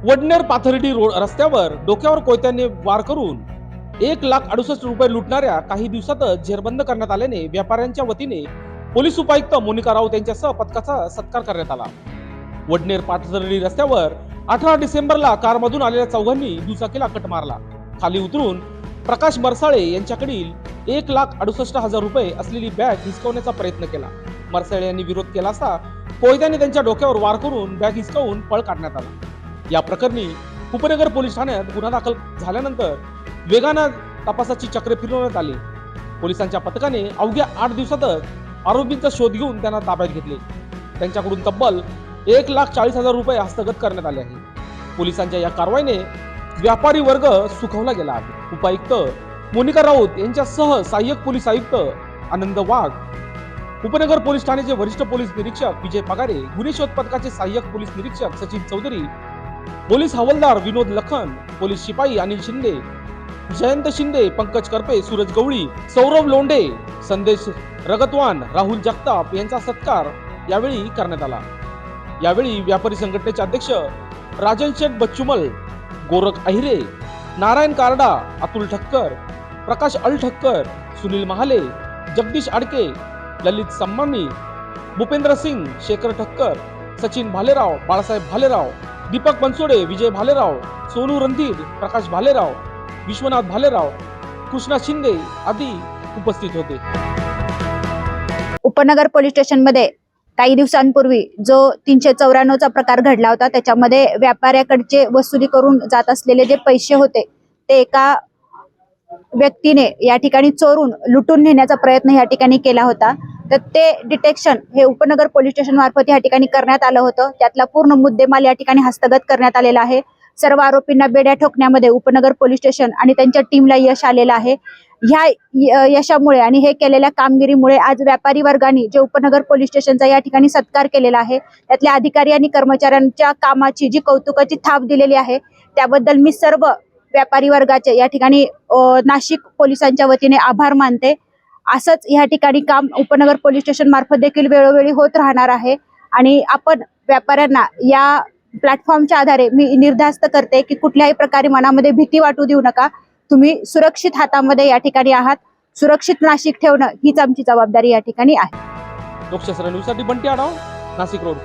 Wadner Pathardi road रस्त्यावर डोक्यावर कोयत्याने वार करून 1,68,00,000 रुपये लुटणाऱ्या काही दिवसातच जेरबंद करण्यात आल्याने व्यापाऱ्यांच्या वतीने पोलीस उपायुक्त मोनिका राऊत यांच्यासह पथकाचा सत्कार करण्यात आला। वडनेर पाथर्डी रस्त्यावर 18 डिसेंबरला कारमधून आलेल्या चौघांनी दुचाकीला कट मारला। खाली उतरून प्रकाश मरसाळे यांच्याकडील 1,68,00,000 रुपये असलेली बॅग हिसकवण्याचा प्रयत्न केला। मरसाळे यांनी विरोध केला असता कोयत्याने त्यांच्या डोक्यावर वार करून बॅग हिसकावून पळ काढण्यात आला। या प्रकरणी उपनगर पोलीस ठाण्यात गुन्हा दाखल झाल्यानंतर वेगाने तपासाची चक्रे फिरवण्यात आली। पोलिसांच्या पथकाने अवघ्या 8 दिवसातच आरोपींचा शोध घेऊन त्यांना ताब्यात घेतले। त्यांच्याकडून तब्बल 1,40,000 रुपये हस्तगत करण्यात आले आहे। पोलिसांच्या या कारवाईने व्यापारी वर्ग सुखावला गेला आहे। उपायुक्त मोनिका राऊत यांच्यासह सहाय्यक पोलीस आयुक्त आनंद वाघ, उपनगर पोलीस ठाण्याचे वरिष्ठ पोलीस निरीक्षक विजय पगारे, गुन्हे शोध पथकाचे सहाय्यक पोलीस निरीक्षक सचिन चौधरी, पोलीस हवालदार विनोद लखन, पोलीस शिपाई अनिल शिंदे, जयंत शिंदे, पंकज करपे, सूरज गवळी, सौरभ लोंढे, संदेश रगतवान, राहुल जगताप यांचा सत्कार यावेळी करण्यात आला। यावेळी व्यापारी संघटनेचे अध्यक्ष राजन शेठ बच्चुमल, गोरख अहिरे, नारायण कारडा, अतुल ठक्कर, प्रकाश अल ठक्कर, सुनील महाले, जगदीश आडके, ललित सम्मानी, भूपेंद्र सिंग, शेखर ठक्कर, सचिन भालेराव, बाळासाहेब भालेराव, दीपक बनसोडे, विजय भालेराव, सोनू रणधीर, प्रकाश भालेराव, विश्वनाथ भालेराव, कृष्णा शिंदे आदी उपस्थित होते। उपनगर पोलीस स्टेशन मध्ये काही दिवसांपूर्वी जो 394चा प्रकार घडला होता, त्याच्यामध्ये व्यापाऱ्याकडचे वसुली करून जात असलेले जे पैसे होते ते एका व्यक्तीने या ठिकाणी चोरून लुटून नेण्याचा प्रयत्न या ठिकाणी केला होता। तर ते डिटेक्शन हे उपनगर पोलीस स्टेशन मार्फत या ठिकाणी करण्यात आलं होतं। त्यातला पूर्ण मुद्देमाल या ठिकाणी हस्तगत करण्यात आलेला आहे। सर्व आरोपींना बेड्या ठोकण्यामध्ये उपनगर पोलीस स्टेशन आणि त्यांच्या टीमला यश आलेलं आहे। ह्या यशामुळे आणि हे केलेल्या कामगिरीमुळे आज व्यापारी वर्गाने जे उपनगर पोलीस स्टेशनचा या ठिकाणी सत्कार केलेला आहे, त्यातल्या अधिकारी आणि कर्मचाऱ्यांच्या कामाची जी कौतुकाची थाप दिलेली आहे, त्याबद्दल मी सर्व व्यापारी वर्गाचे या ठिकाणी नाशिक पोलिसांच्या वतीने आभार मानते। असंच या ठिकाणी काम उपनगर पोलीस स्टेशन मार्फत देखील वेळोवेळी होत राहणार आहे। आणि आपण व्यापाऱ्यांना या प्लॅटफॉर्मच्या आधारे मी निर्धास्त करते की कुठल्याही प्रकारे मनामध्ये भीती वाटू देऊ नका। तुम्ही सुरक्षित हातामध्ये या ठिकाणी आहात। सुरक्षित नाशिक ठेवणं हीच आमची जबाबदारी या ठिकाणी आहे। लोकशास्त्र न्यूजसाठी बंटी आढाव, नाशिक रोड।